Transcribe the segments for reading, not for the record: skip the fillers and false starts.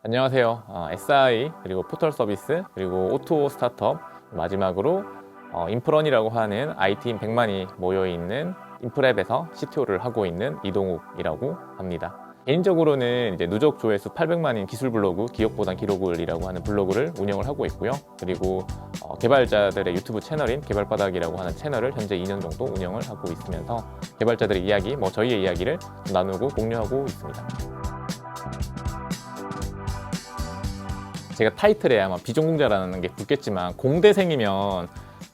안녕하세요. SI 그리고 포털 서비스 그리고 오토 스타트업 마지막으로 인프런이라고 하는 I팀 100만이 모여있는 인프랩에서 CTO를 하고 있는 이동욱이라고 합니다. 개인적으로는 이제 누적 조회수 800만인 기술 블로그 기억보단 기록을이라고 하는 블로그를 운영을 하고 있고요. 그리고 개발자들의 유튜브 채널인 개발바닥이라고 하는 채널을 현재 2년 정도 운영을 하고 있으면서 개발자들의 이야기, 저희의 이야기를 나누고 공유하고 있습니다. 제가 타이틀에 아마 비전공자라는 게 붙겠지만 공대생이면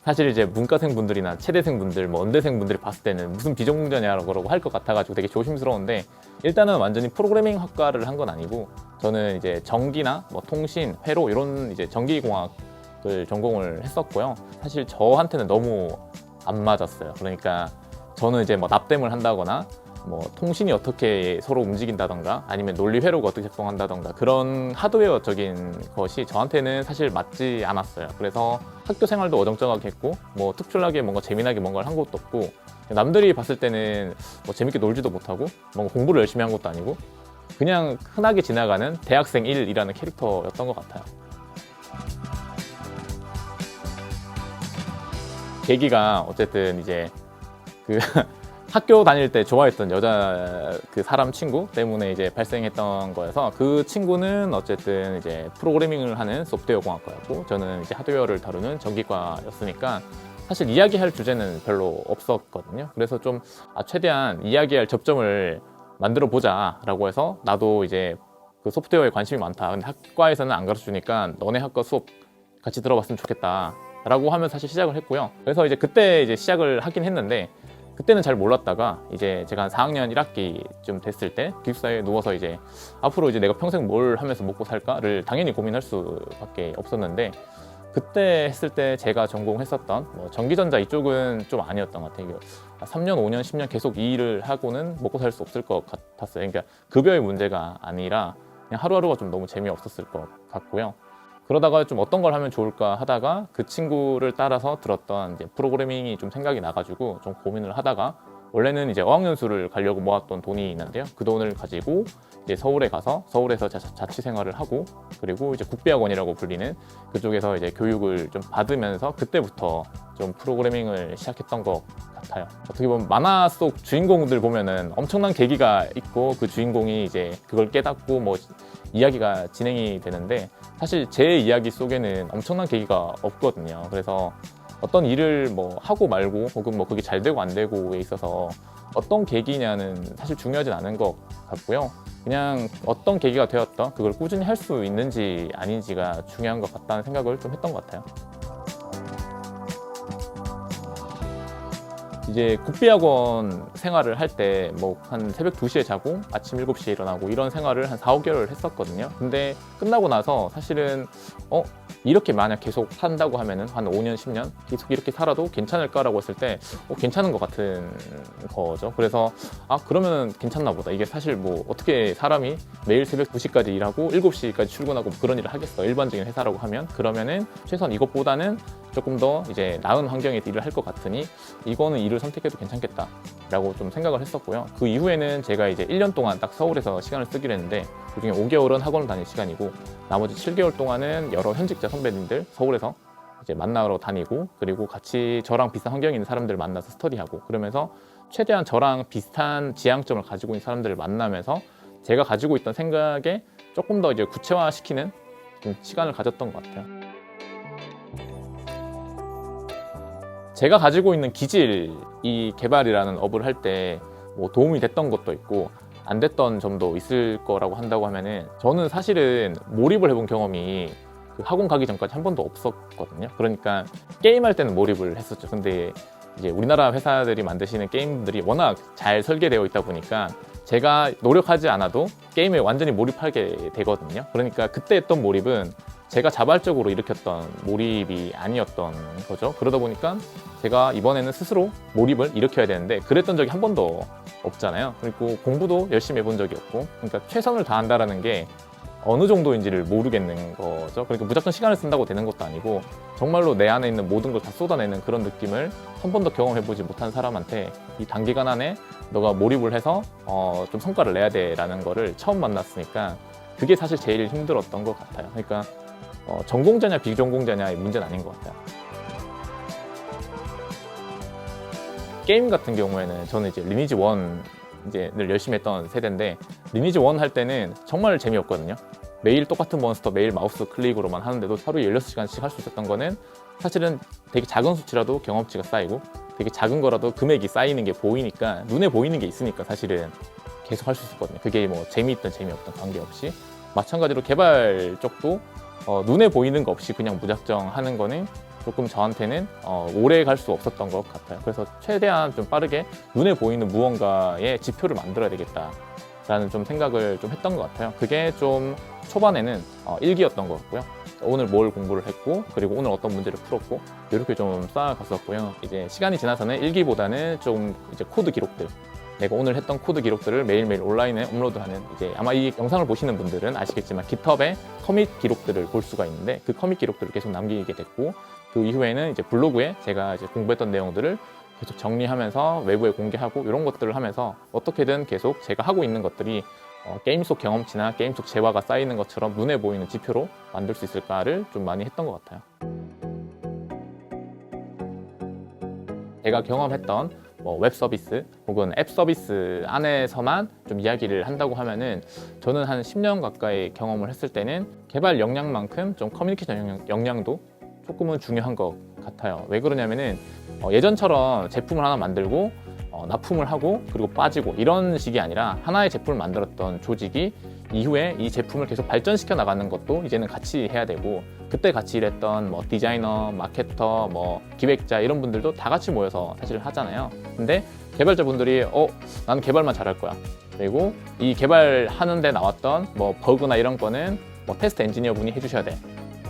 사실 이제 문과생 분들이나 체대생 분들, 언대생 분들이 봤을 때는 무슨 비전공자냐라고 할 것 같아가지고 되게 조심스러운데 일단은 완전히 프로그래밍 학과를 한 건 아니고 저는 이제 전기나 통신, 회로 이런 이제 전기공학을 전공을 했었고요. 사실 저한테는 너무 안 맞았어요. 그러니까 저는 이제 납땜을 한다거나 통신이 어떻게 서로 움직인다던가 아니면 논리 회로가 어떻게 작동한다던가 그런 하드웨어적인 것이 저한테는 사실 맞지 않았어요. 그래서 학교 생활도 어정쩡하게 했고 특출나게 뭔가 재미나게 뭔가를 한 것도 없고 남들이 봤을 때는 재밌게 놀지도 못하고 뭔가 공부를 열심히 한 것도 아니고 그냥 흔하게 지나가는 대학생 1이라는 캐릭터였던 것 같아요. 계기가 어쨌든 이제 학교 다닐 때 좋아했던 여자 사람 친구 때문에 이제 발생했던 거여서 그 친구는 어쨌든 이제 프로그래밍을 하는 소프트웨어 공학과였고 저는 이제 하드웨어를 다루는 전기과였으니까 사실 이야기할 주제는 별로 없었거든요. 그래서 좀 최대한 이야기할 접점을 만들어 보자 라고 해서 나도 이제 그 소프트웨어에 관심이 많다. 근데 학과에서는 안 가르쳐 주니까 너네 학과 수업 같이 들어봤으면 좋겠다 라고 하면 사실 시작을 했고요. 그래서 이제 그때 이제 시작을 하긴 했는데 그때는 잘 몰랐다가 이제 제가 한 4학년 1학기쯤 됐을 때 기숙사에 누워서 이제 앞으로 이제 내가 평생 뭘 하면서 먹고 살까를 당연히 고민할 수밖에 없었는데 그때 했을 때 제가 전공했었던 전기전자 이쪽은 좀 아니었던 것 같아요. 3년, 5년, 10년 계속 이 일을 하고는 먹고 살 수 없을 것 같았어요. 그러니까 급여의 문제가 아니라 그냥 하루하루가 좀 너무 재미없었을 것 같고요. 그러다가 좀 어떤 걸 하면 좋을까 하다가 그 친구를 따라서 들었던 이제 프로그래밍이 좀 생각이 나가지고 좀 고민을 하다가 원래는 이제 어학연수를 가려고 모았던 돈이 있는데요. 그 돈을 가지고 이제 서울에 가서 서울에서 자취 생활을 하고 그리고 이제 국비학원이라고 불리는 그쪽에서 이제 교육을 좀 받으면서 그때부터 좀 프로그래밍을 시작했던 것 같아요. 어떻게 보면 만화 속 주인공들 보면은 엄청난 계기가 있고 그 주인공이 이제 그걸 깨닫고 이야기가 진행이 되는데 사실 제 이야기 속에는 엄청난 계기가 없거든요. 그래서 어떤 일을 하고 말고 혹은 그게 잘 되고 안 되고에 있어서 어떤 계기냐는 사실 중요하진 않은 것 같고요. 그냥 어떤 계기가 되었던 그걸 꾸준히 할 수 있는지 아닌지가 중요한 것 같다는 생각을 좀 했던 것 같아요. 이제 국비학원 생활을 할 때 한 새벽 2시에 자고 아침 7시에 일어나고 이런 생활을 한 4, 5개월 했었거든요. 근데 끝나고 나서 사실은 이렇게 만약 계속 산다고 하면은 한 5년, 10년 계속 이렇게 살아도 괜찮을까라고 했을 때 괜찮은 것 같은 거죠. 그래서 그러면 괜찮나 보다. 이게 사실 어떻게 사람이 매일 새벽 2시까지 일하고 7시까지 출근하고 그런 일을 하겠어. 일반적인 회사라고 하면 그러면은 최소한 이것보다는 조금 더 이제 나은 환경에서 일을 할 것 같으니 이거는 일을 선택해도 괜찮겠다라고 좀 생각을 했었고요. 그 이후에는 제가 이제 1년 동안 딱 서울에서 시간을 쓰기로 했는데 그중에 5개월은 학원을 다닐 시간이고 나머지 7개월 동안은 여러 현직자 선배님들 서울에서 이제 만나러 다니고 그리고 같이 저랑 비슷한 환경에 있는 사람들을 만나서 스터디하고 그러면서 최대한 저랑 비슷한 지향점을 가지고 있는 사람들을 만나면서 제가 가지고 있던 생각에 조금 더 이제 구체화시키는 좀 시간을 가졌던 것 같아요. 제가 가지고 있는 기질, 이 개발이라는 업을 할 때 도움이 됐던 것도 있고 안 됐던 점도 있을 거라고 한다고 하면은 저는 사실은 몰입을 해본 경험이 학원 가기 전까지 한 번도 없었거든요. 그러니까 게임할 때는 몰입을 했었죠. 근데 이제 우리나라 회사들이 만드시는 게임들이 워낙 잘 설계되어 있다 보니까 제가 노력하지 않아도 게임에 완전히 몰입하게 되거든요. 그러니까 그때 했던 몰입은 제가 자발적으로 일으켰던 몰입이 아니었던 거죠. 그러다 보니까 제가 이번에는 스스로 몰입을 일으켜야 되는데 그랬던 적이 한 번도 없잖아요. 그리고 공부도 열심히 해본 적이 없고 그러니까 최선을 다한다라는 게 어느 정도인지를 모르겠는 거죠. 그러니까 무작정 시간을 쓴다고 되는 것도 아니고 정말로 내 안에 있는 모든 걸 다 쏟아내는 그런 느낌을 한 번도 경험해보지 못한 사람한테 이 단기간 안에 너가 몰입을 해서 좀 성과를 내야 돼 라는 거를 처음 만났으니까 그게 사실 제일 힘들었던 것 같아요. 그러니까 전공자냐 비전공자냐의 문제는 아닌 것 같아요. 게임 같은 경우에는 저는 이제 리니지 1 늘 열심히 했던 세대인데, 리니지 1 할 때는 정말 재미없거든요. 매일 똑같은 몬스터 매일 마우스 클릭으로만 하는데도 하루에 16시간씩 할 수 있었던 거는 사실은 되게 작은 수치라도 경험치가 쌓이고, 되게 작은 거라도 금액이 쌓이는 게 보이니까, 눈에 보이는 게 있으니까 사실은 계속 할 수 있었거든요. 그게 뭐 재미있든 재미없든 관계없이. 마찬가지로 개발 쪽도 눈에 보이는 거 없이 그냥 무작정 하는 거는 조금 저한테는 오래 갈 수 없었던 것 같아요. 그래서 최대한 좀 빠르게 눈에 보이는 무언가의 지표를 만들어야 되겠다라는 좀 생각을 좀 했던 것 같아요. 그게 좀 초반에는 일기였던 것 같고요. 오늘 뭘 공부를 했고, 그리고 오늘 어떤 문제를 풀었고, 이렇게 좀 쌓아갔었고요. 이제 시간이 지나서는 일기보다는 좀 이제 코드 기록들, 내가 오늘 했던 코드 기록들을 매일매일 온라인에 업로드하는, 이제 아마 이 영상을 보시는 분들은 아시겠지만 깃허브에 커밋 기록들을 볼 수가 있는데, 그 커밋 기록들을 계속 남기게 됐고, 그 이후에는 이제 블로그에 제가 이제 공부했던 내용들을 계속 정리하면서 외부에 공개하고, 이런 것들을 하면서 어떻게든 계속 제가 하고 있는 것들이 게임 속 경험치나 게임 속 재화가 쌓이는 것처럼 눈에 보이는 지표로 만들 수 있을까를 좀 많이 했던 것 같아요. 제가 경험했던 웹 서비스 혹은 앱 서비스 안에서만 좀 이야기를 한다고 하면은, 저는 한 10년 가까이 경험을 했을 때는 개발 역량만큼 좀 커뮤니케이션 역량도 조금은 중요한 것 같아요. 왜 그러냐면은 예전처럼 제품을 하나 만들고 납품을 하고 그리고 빠지고 이런 식이 아니라, 하나의 제품을 만들었던 조직이 이후에 이 제품을 계속 발전시켜 나가는 것도 이제는 같이 해야 되고, 그때 같이 일했던 디자이너, 마케터, 기획자 이런 분들도 다 같이 모여서 사실 하잖아요. 근데 개발자분들이 나는 개발만 잘할 거야, 그리고 이 개발하는데 나왔던 버그나 이런 거는 테스트 엔지니어 분이 해주셔야 돼,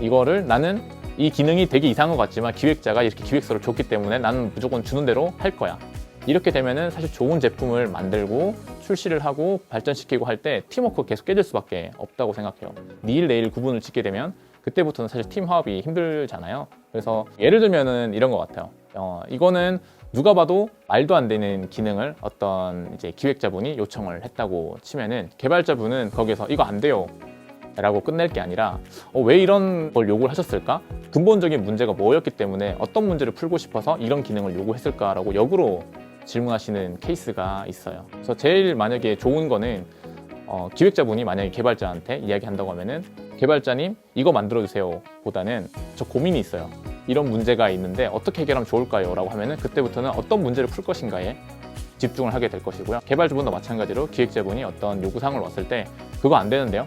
이거를 나는 이 기능이 되게 이상한 것 같지만 기획자가 이렇게 기획서를 줬기 때문에 나는 무조건 주는 대로 할 거야. 이렇게 되면은 사실 좋은 제품을 만들고 출시를 하고 발전시키고 할 때 팀워크가 계속 깨질 수밖에 없다고 생각해요. 니 일 내일 구분을 짓게 되면 그때부터는 사실 팀 화합이 힘들잖아요. 그래서 예를 들면은 이런 것 같아요. 이거는 누가 봐도 말도 안 되는 기능을 어떤 이제 기획자분이 요청을 했다고 치면은, 개발자분은 거기서 이거 안 돼요 라고 끝낼 게 아니라 왜 이런 걸 요구를 하셨을까? 근본적인 문제가 뭐였기 때문에 어떤 문제를 풀고 싶어서 이런 기능을 요구했을까라고 역으로 질문하시는 케이스가 있어요. 그래서 제일 만약에 좋은 거는 기획자분이 만약에 개발자한테 이야기한다고 하면은, 개발자님 이거 만들어주세요 보다는 저 고민이 있어요, 이런 문제가 있는데 어떻게 해결하면 좋을까요? 라고 하면은 그때부터는 어떤 문제를 풀 것인가에 집중을 하게 될 것이고요. 개발자분도 마찬가지로 기획자분이 어떤 요구사항을 왔을 때 그거 안 되는데요?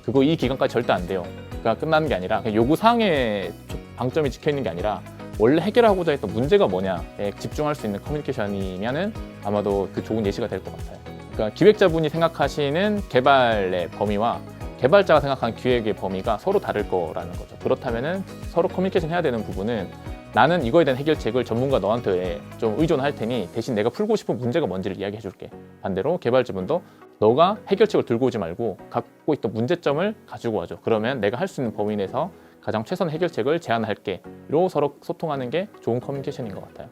그거 이 기간까지 절대 안 돼요. 그러니까 끝나는 게 아니라, 요구사항에 방점이 찍혀 있는 게 아니라 원래 해결하고자 했던 문제가 뭐냐에 집중할 수 있는 커뮤니케이션이면은 아마도 그 좋은 예시가 될 것 같아요. 그러니까 기획자분이 생각하시는 개발의 범위와 개발자가 생각하는 기획의 범위가 서로 다를 거라는 거죠. 그렇다면은 서로 커뮤니케이션 해야 되는 부분은, 나는 이거에 대한 해결책을 전문가 너한테 좀 의존할 테니 대신 내가 풀고 싶은 문제가 뭔지를 이야기해 줄게. 반대로 개발자분도 너가 해결책을 들고 오지 말고 갖고 있던 문제점을 가지고 와줘. 그러면 내가 할 수 있는 범위 내에서 가장 최선의 해결책을 제안할게. 로 서로 소통하는 게 좋은 커뮤니케이션인 것 같아요.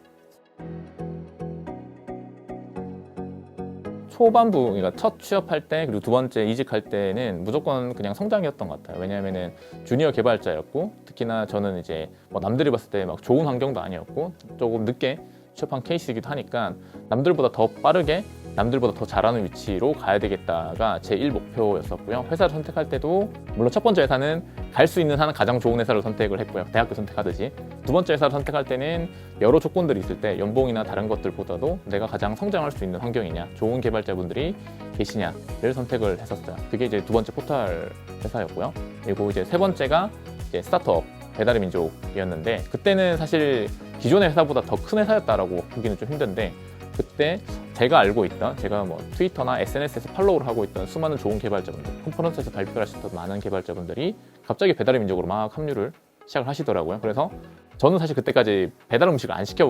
초반부, 그러니까 첫 취업할 때 그리고 두 번째 이직할 때는 무조건 그냥 성장이었던 것 같아요. 왜냐하면은 주니어 개발자였고, 특히나 저는 이제 남들이 봤을 때 막 좋은 환경도 아니었고 조금 늦게 취업한 케이스이기도 하니까, 남들보다 더 빠르게 남들보다 더 잘하는 위치로 가야 되겠다가 제 1목표였었고요. 회사를 선택할 때도 물론 첫 번째 회사는 갈 수 있는 한 가장 좋은 회사를 선택을 했고요. 대학교 선택하듯이. 두 번째 회사를 선택할 때는 여러 조건들이 있을 때 연봉이나 다른 것들보다도 내가 가장 성장할 수 있는 환경이냐, 좋은 개발자분들이 계시냐를 선택을 했었어요. 그게 이제 두 번째 포털 회사였고요. 그리고 이제 세 번째가 이제 스타트업 배달의 민족이었는데, 그때는 사실 기존의 회사보다 더 큰 회사였다라고 보기는 좀 힘든데, 그때 제가 알고 있던, 제가 트위터나 SNS에서 팔로우를 하고 있던 수많은 좋은 개발자분들, 컨퍼런스에서 발표를 하셨던 많은 개발자분들이 갑자기 배달 민족으로 막 합류를 시작을 하시더라고요. 그래서 저는 사실 그때까지 배달 음식을 안 시켜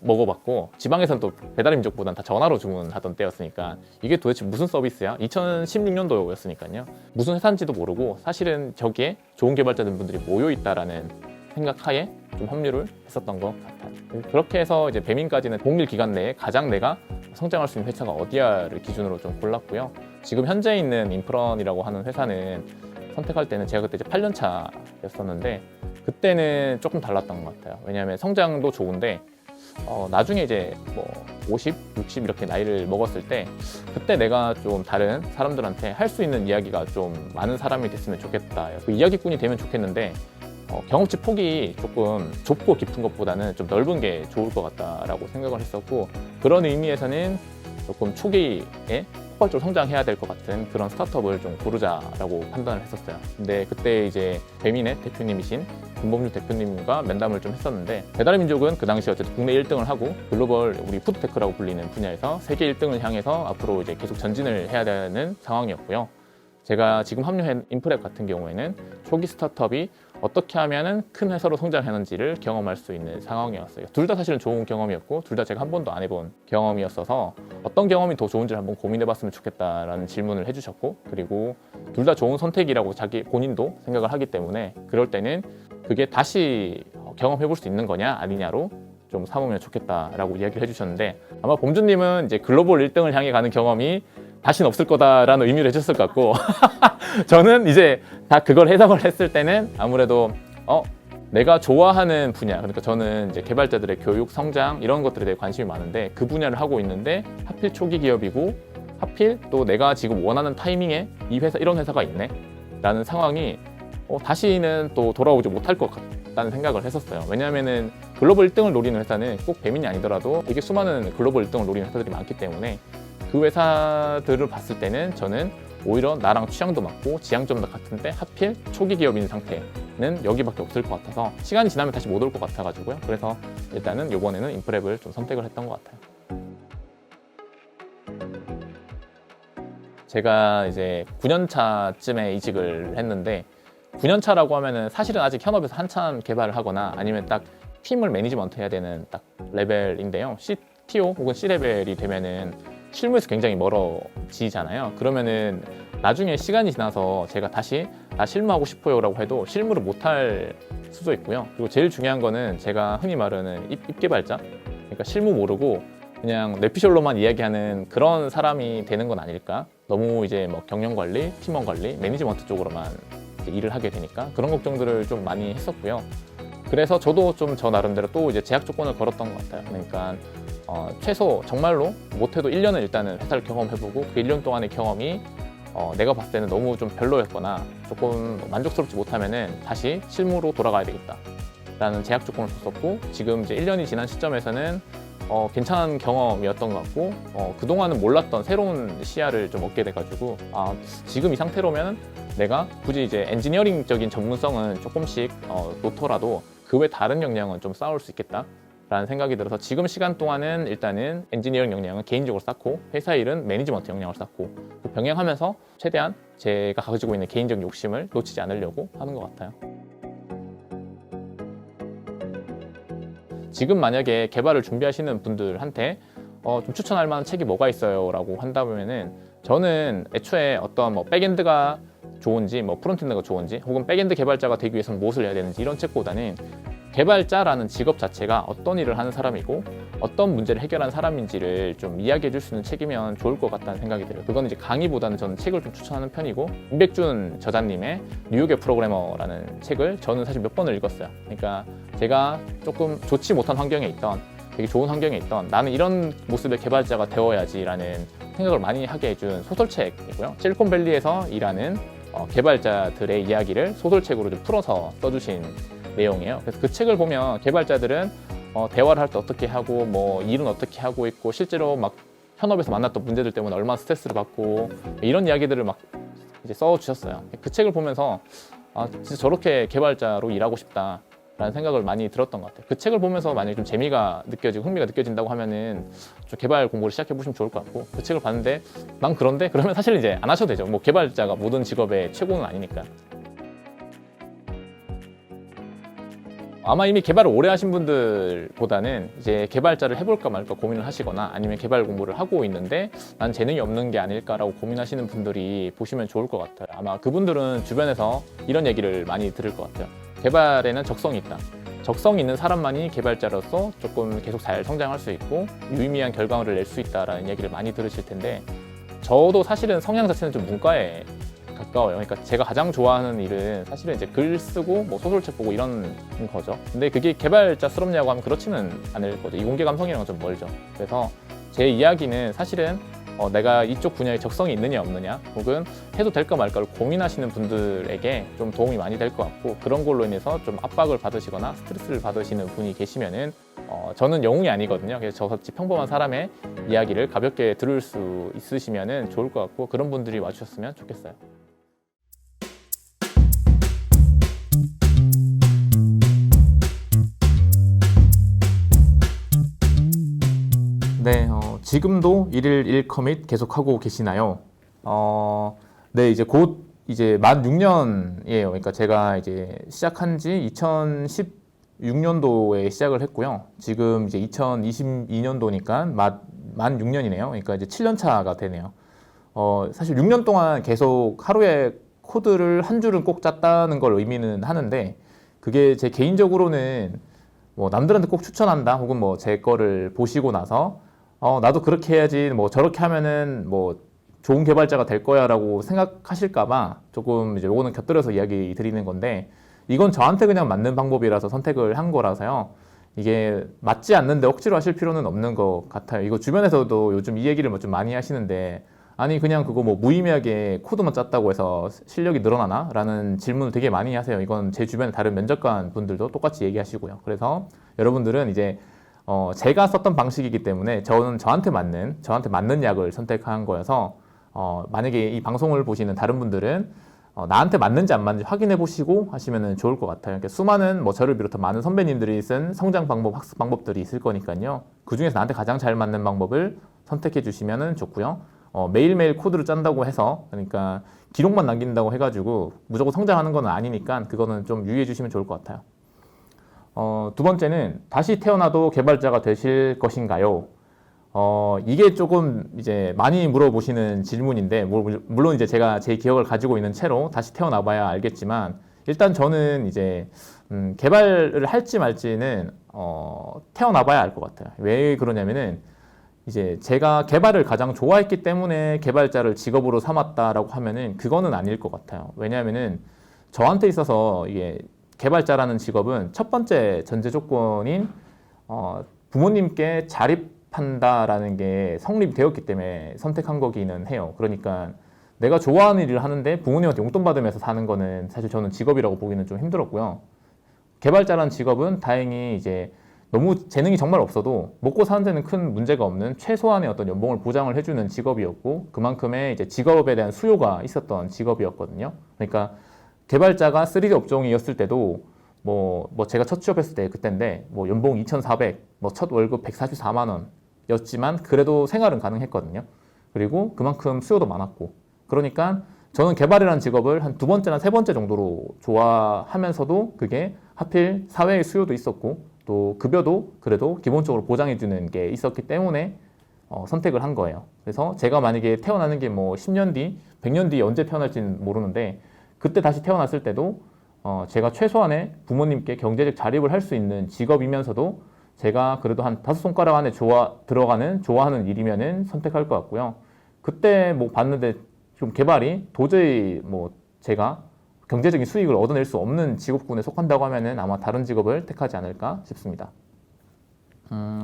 먹어봤고, 지방에서는 또 배달 민족보다는 다 전화로 주문하던 때였으니까 이게 도대체 무슨 서비스야? 2016년도였으니까요. 무슨 회사인지도 모르고 사실은 저기에 좋은 개발자분들이 모여있다라는 생각하에 좀 합류를 했었던 것 같아요. 그렇게 해서 이제 배민까지는 공일 기간 내에 가장 내가 성장할 수 있는 회사가 어디야를 기준으로 좀 골랐고요. 지금 현재 있는 인프런이라고 하는 회사는 선택할 때는 제가 그때 이제 8년 차였었는데 그때는 조금 달랐던 것 같아요. 왜냐하면 성장도 좋은데 나중에 이제 뭐 50, 60 이렇게 나이를 먹었을 때 그때 내가 좀 다른 사람들한테 할 수 있는 이야기가 좀 많은 사람이 됐으면 좋겠다. 그 이야기꾼이 되면 좋겠는데 경험치 폭이 조금 좁고 깊은 것보다는 좀 넓은 게 좋을 것 같다라고 생각을 했었고 그런 의미에서는 조금 초기에 폭발적으로 성장해야 될 것 같은 그런 스타트업을 좀 고르자라고 판단을 했었어요. 근데 그때 이제 배민의 대표님이신 김범준 대표님과 면담을 좀 했었는데 배달의 민족은 그 당시 어쨌든 국내 1등을 하고 글로벌 우리 푸드테크라고 불리는 분야에서 세계 1등을 향해서 앞으로 이제 계속 전진을 해야 되는 상황이었고요. 제가 지금 합류한 인프랩 같은 경우에는 초기 스타트업이 어떻게 하면은 큰 회사로 성장하는지를 경험할 수 있는 상황이었어요. 둘 다 사실은 좋은 경험이었고 둘 다 제가 한 번도 안 해본 경험이었어서 어떤 경험이 더 좋은지를 한번 고민해봤으면 좋겠다라는 질문을 해주셨고 그리고 둘 다 좋은 선택이라고 자기 본인도 생각을 하기 때문에 그럴 때는 그게 다시 경험해볼 수 있는 거냐 아니냐로 좀 삼으면 좋겠다라고 이야기를 해주셨는데 아마 범준님은 이제 글로벌 1등을 향해 가는 경험이 다시는 없을 거다라는 의미를 해줬을 것 같고 저는 이제 다 그걸 해석을 했을 때는 아무래도 내가 좋아하는 분야 그러니까 저는 이제 개발자들의 교육, 성장 이런 것들에 대해 관심이 많은데 그 분야를 하고 있는데 하필 초기 기업이고 하필 또 내가 지금 원하는 타이밍에 이 회사 이런 회사가 있네 라는 상황이 다시는 또 돌아오지 못할 것 같다는 생각을 했었어요. 왜냐하면은 글로벌 1등을 노리는 회사는 꼭 배민이 아니더라도 되게 수많은 글로벌 1등을 노리는 회사들이 많기 때문에 그 회사들을 봤을 때는 저는 오히려 나랑 취향도 맞고 지향점도 같은데 하필 초기 기업인 상태는 여기밖에 없을 것 같아서 시간이 지나면 다시 못 올 것 같아가지고요. 그래서 일단은 이번에는 인프랩을 좀 선택을 했던 것 같아요. 제가 이제 9년 차쯤에 이직을 했는데 9년 차라고 하면은 사실은 아직 현업에서 한참 개발을 하거나 아니면 딱 팀을 매니지먼트 해야 되는 딱 레벨인데요. CTO 혹은 C레벨이 되면은 실무에서 굉장히 멀어지잖아요. 그러면은 나중에 시간이 지나서 제가 다시 나 실무하고 싶어요 라고 해도 실무를 못할 수도 있고요. 그리고 제일 중요한 거는 제가 흔히 말하는 입개발자 그러니까 실무 모르고 그냥 뇌피셜로만 이야기하는 그런 사람이 되는 건 아닐까. 너무 이제 뭐 경영관리, 팀원 관리, 매니지먼트 쪽으로만 일을 하게 되니까 그런 걱정들을 좀 많이 했었고요. 그래서 저도 좀 저 나름대로 또 이제 제약 조건을 걸었던 것 같아요. 그러니까 최소 정말로 못해도 1년은 일단은 회사를 경험해보고 그 1년 동안의 경험이 내가 봤을 때는 너무 좀 별로였거나 조금 만족스럽지 못하면은 다시 실무로 돌아가야 되겠다 라는 제약 조건을 줬었고 지금 이제 1년이 지난 시점에서는 괜찮은 경험이었던 것 같고 그동안은 몰랐던 새로운 시야를 좀 얻게 돼가지고 지금 이 상태로면 내가 굳이 이제 엔지니어링적인 전문성은 조금씩 놓더라도 그 외 다른 역량은 좀 쌓을 수 있겠다 라는 생각이 들어서 지금 시간 동안은 일단은 엔지니어링 역량은 개인적으로 쌓고 회사 일은 매니지먼트 역량을 쌓고 병행하면서 최대한 제가 가지고 있는 개인적 욕심을 놓치지 않으려고 하는 것 같아요. 지금 만약에 개발을 준비하시는 분들한테 좀 추천할 만한 책이 뭐가 있어요 라고 한다면은 저는 애초에 어떤 뭐 백엔드가 좋은지 뭐 프론트엔드가 좋은지 혹은 백엔드 개발자가 되기 위해서는 무엇을 해야 되는지 이런 책보다는 개발자라는 직업 자체가 어떤 일을 하는 사람이고 어떤 문제를 해결하는 사람인지를 좀 이야기해 줄 수 있는 책이면 좋을 것 같다는 생각이 들어요. 그건 이제 강의보다는 저는 책을 좀 추천하는 편이고 임백준 저자님의 뉴욕의 프로그래머라는 책을 저는 사실 몇 번을 읽었어요. 그러니까 제가 조금 좋지 못한 환경에 있던 되게 좋은 환경에 있던 나는 이런 모습의 개발자가 되어야지라는 생각을 많이 하게 해준 소설책이고요. 실리콘밸리에서 일하는 개발자들의 이야기를 소설책으로 좀 풀어서 써주신 내용이에요. 그래서 그 책을 보면 개발자들은 대화를 할 때 어떻게 하고 뭐 일은 어떻게 하고 있고 실제로 막 현업에서 만났던 문제들 때문에 얼마나 스트레스를 받고 이런 이야기들을 막 이제 써주셨어요. 그 책을 보면서 진짜 저렇게 개발자로 일하고 싶다라는 생각을 많이 들었던 것 같아요. 그 책을 보면서 만약에 좀 재미가 느껴지고 흥미가 느껴진다고 하면은 좀 개발 공부를 시작해 보시면 좋을 것 같고 그 책을 봤는데 난 그런데 그러면 사실 이제 안 하셔도 되죠. 뭐 개발자가 모든 직업의 최고는 아니니까. 아마 이미 개발을 오래 하신 분들보다는 이제 개발자를 해볼까 말까 고민을 하시거나 아니면 개발 공부를 하고 있는데 난 재능이 없는 게 아닐까라고 고민하시는 분들이 보시면 좋을 것 같아요. 아마 그분들은 주변에서 이런 얘기를 많이 들을 것 같아요. 개발에는 적성이 있다. 적성이 있는 사람만이 개발자로서 조금 계속 잘 성장할 수 있고 유의미한 결과물을 낼 수 있다라는 얘기를 많이 들으실 텐데 저도 사실은 성향 자체는 좀 문과에 가까워요. 그러니까 제가 가장 좋아하는 일은 사실은 이제 글 쓰고 뭐 소설책 보고 이런 거죠. 근데 그게 개발자스럽냐고 하면 그렇지는 않을 거죠. 이공계 감성이랑은 좀 멀죠. 그래서 제 이야기는 사실은 내가 이쪽 분야에 적성이 있느냐 없느냐 혹은 해도 될까 말까를 고민하시는 분들에게 좀 도움이 많이 될 것 같고, 그런 걸로 인해서 좀 압박을 받으시거나 스트레스를 받으시는 분이 계시면은 저는 영웅이 아니거든요. 그래서 저같이 평범한 사람의 이야기를 가볍게 들을 수 있으시면은 좋을 것 같고, 그런 분들이 와주셨으면 좋겠어요. 네, 지금도 일일 1커밋 계속하고 계시나요? 네, 이제 곧 이제 만 6년이에요. 그러니까 제가 이제 시작한 지 2016년도에 시작을 했고요. 지금 이제 2022년도니까 만 6년이네요. 그러니까 이제 7년 차가 되네요. 사실 6년 동안 계속 하루에 코드를 한 줄은 꼭 짰다는 걸 의미는 하는데, 그게 제 개인적으로는 뭐 남들한테 꼭 추천한다 혹은 뭐 제 거를 보시고 나서 나도 그렇게 해야지, 뭐 저렇게 하면은 뭐 좋은 개발자가 될 거야 라고 생각하실까봐 조금 이제 요거는 곁들여서 이야기 드리는 건데, 이건 저한테 그냥 맞는 방법이라서 선택을 한 거라서요. 이게 맞지 않는데 억지로 하실 필요는 없는 것 같아요. 이거 주변에서도 요즘 이 얘기를 뭐 좀 많이 하시는데, 아니 그냥 그거 뭐 무의미하게 코드만 짰다고 해서 실력이 늘어나나? 라는 질문을 되게 많이 하세요. 이건 제 주변에 다른 면접관 분들도 똑같이 얘기하시고요. 그래서 여러분들은 이제 제가 썼던 방식이기 때문에 저는 저한테 맞는 약을 선택한 거여서, 만약에 이 방송을 보시는 다른 분들은 나한테 맞는지 안 맞는지 확인해 보시고 하시면 좋을 것 같아요. 그러니까 수많은 뭐 저를 비롯한 많은 선배님들이 쓴 성장 방법, 학습 방법들이 있을 거니까요. 그 중에서 나한테 가장 잘 맞는 방법을 선택해 주시면 좋고요. 매일매일 코드를 짠다고 해서, 그러니까 기록만 남긴다고 해가지고 무조건 성장하는 건 아니니까 그거는 좀 유의해 주시면 좋을 것 같아요. 두 번째는 다시 태어나도 개발자가 되실 것인가요? 이게 조금 이제 많이 물어보시는 질문인데, 물론 이제 제가 제 기억을 가지고 있는 채로 다시 태어나 봐야 알겠지만, 일단 저는 이제 개발을 할지 말지는 태어나 봐야 알 것 같아요. 왜 그러냐면은 이제 제가 개발을 가장 좋아했기 때문에 개발자를 직업으로 삼았다라고 하면은 그거는 아닐 것 같아요. 왜냐하면은 저한테 있어서 이게 개발자라는 직업은 첫 번째 전제 조건인 부모님께 자립한다라는 게 성립되었기 때문에 선택한 거기는 해요. 그러니까 내가 좋아하는 일을 하는데 부모님한테 용돈 받으면서 사는 거는 사실 저는 직업이라고 보기는 좀 힘들었고요. 개발자라는 직업은 다행히 이제 너무 재능이 정말 없어도 먹고 사는 데는 큰 문제가 없는 최소한의 어떤 연봉을 보장을 해주는 직업이었고, 그만큼의 이제 직업에 대한 수요가 있었던 직업이었거든요. 그러니까 개발자가 3D 업종이었을 때도 뭐 제가 첫 취업했을 때 그때인데 뭐 연봉 2,400, 뭐 첫 월급 144만 원이었지만 그래도 생활은 가능했거든요. 그리고 그만큼 수요도 많았고, 그러니까 저는 개발이라는 직업을 한 두 번째나 세 번째 정도로 좋아하면서도 그게 하필 사회의 수요도 있었고 또 급여도 그래도 기본적으로 보장해주는 게 있었기 때문에 선택을 한 거예요. 그래서 제가 만약에 태어나는 게 뭐 10년 뒤, 100년 뒤에 언제 태어날지는 모르는데, 그때 다시 태어났을 때도 제가 최소한의 부모님께 경제적 자립을 할 수 있는 직업이면서도 제가 그래도 한 5손가락 안에 좋아하는 일이면은 선택할 것 같고요. 그때 뭐 봤는데 좀 개발이 도저히 뭐 제가 경제적인 수익을 얻어낼 수 없는 직업군에 속한다고 하면은 아마 다른 직업을 택하지 않을까 싶습니다.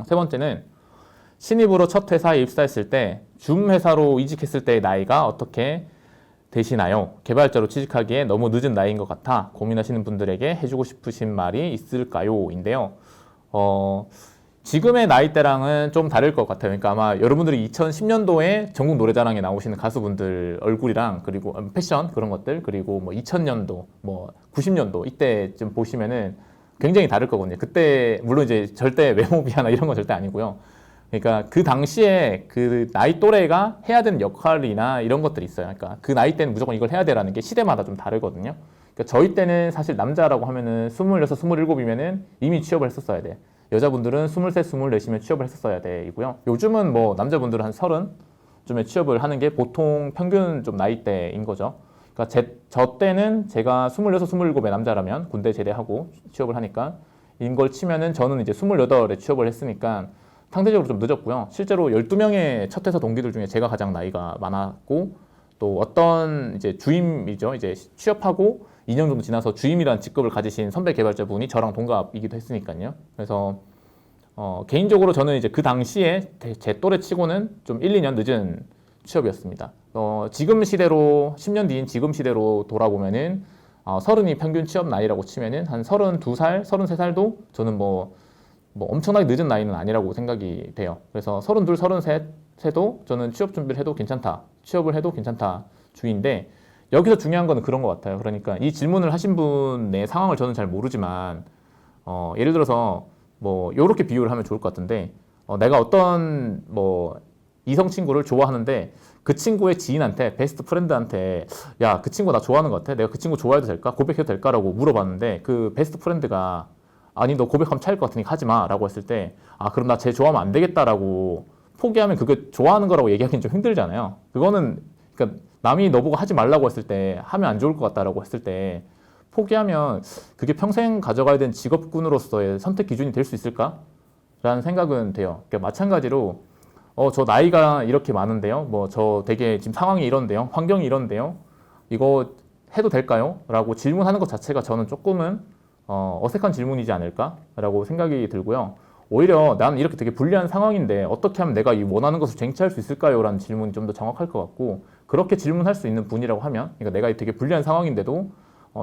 세 번째는 신입으로 첫 회사에 입사했을 때 줌 회사로 이직했을 때의 나이가 어떻게 되시나요? 개발자로 취직하기에 너무 늦은 나이인 것 같아 고민하시는 분들에게 해주고 싶으신 말이 있을까요? 인데요. 지금의 나이대랑은 좀 다를 것 같아요. 그러니까 아마 여러분들이 2010년도에 전국 노래자랑에 나오시는 가수분들 얼굴이랑, 그리고 패션 그런 것들, 그리고 뭐 2000년도, 뭐 90년도 이때쯤 보시면은 굉장히 다를 거거든요. 그때 물론 이제 절대 외모 비하나 이런 건 절대 아니고요. 그러니까 그 당시에 그 나이 또래가 해야 되는 역할이나 이런 것들이 있어요. 그러니까 그 나이 때는 무조건 이걸 해야 되라는 게 시대마다 좀 다르거든요. 그러니까 저희 때는 사실 남자라고 하면은 26, 27이면은 이미 취업을 했었어야 돼. 여자분들은 23, 24이면 취업을 했었어야 되고요. 요즘은 뭐 남자분들은 한 30쯤에 취업을 하는 게 보통 평균 좀 나이대인 거죠. 그러니까 저 때는 제가 26, 27의 남자라면 군대 제대하고 취업을 하니까 인 걸 치면은 저는 이제 28에 취업을 했으니까 상대적으로 좀 늦었고요. 실제로 12명의 첫 회사 동기들 중에 제가 가장 나이가 많았고, 또 어떤 이제 주임이죠. 이제 취업하고 2년 정도 지나서 주임이라는 직급을 가지신 선배 개발자분이 저랑 동갑이기도 했으니까요. 그래서 개인적으로 저는 이제 그 당시에 제 또래 치고는 좀 1, 2년 늦은 취업이었습니다. 지금 시대로 10년 뒤인 지금 시대로 돌아보면은 서른이 평균 취업 나이라고 치면은 한 32살, 33살도 저는 뭐 엄청나게 늦은 나이는 아니라고 생각이 돼요. 그래서 32, 33에도 저는 취업 준비를 해도 괜찮다. 취업을 해도 괜찮다 주의인데 여기서 중요한 거는 그런 것 같아요. 그러니까 이 질문을 하신 분의 상황을 저는 잘 모르지만 예를 들어서 뭐 요렇게 비유를 하면 좋을 것 같은데 내가 어떤 뭐 이성 친구를 좋아하는데 그 친구의 지인한테 베스트 프렌드한테 야, 그 친구 나 좋아하는 것 같아. 내가 그 친구 좋아해도 될까? 고백해도 될까라고 물어봤는데 그 베스트 프렌드가 아니 너 고백하면 차일 것 같으니 하지 마 라고 했을 때 그럼 나 쟤 좋아하면 안 되겠다라고 포기하면 그게 좋아하는 거라고 얘기하기는 좀 힘들잖아요. 그거는 그러니까 남이 너보고 하지 말라고 했을 때 하면 안 좋을 것 같다라고 했을 때 포기하면 그게 평생 가져가야 되는 직업군으로서의 선택 기준이 될 수 있을까? 라는 생각은 돼요. 그러니까 마찬가지로 저 나이가 이렇게 많은데요. 뭐 저 되게 지금 상황이 이런데요. 환경이 이런데요. 이거 해도 될까요? 라고 질문하는 것 자체가 저는 조금은 어색한 질문이지 않을까라고 생각이 들고요. 오히려 나는 이렇게 되게 불리한 상황인데 어떻게 하면 내가 이 원하는 것을 쟁취할 수 있을까요? 라는 질문이 좀 더 정확할 것 같고 그렇게 질문할 수 있는 분이라고 하면 그러니까 내가 되게 불리한 상황인데도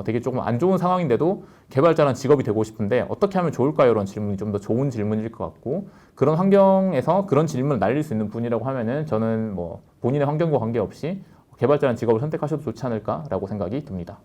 되게 조금 안 좋은 상황인데도 개발자라는 직업이 되고 싶은데 어떻게 하면 좋을까요? 라는 질문이 좀 더 좋은 질문일 것 같고 그런 환경에서 그런 질문을 날릴 수 있는 분이라고 하면은 저는 뭐 본인의 환경과 관계없이 개발자라는 직업을 선택하셔도 좋지 않을까라고 생각이 듭니다.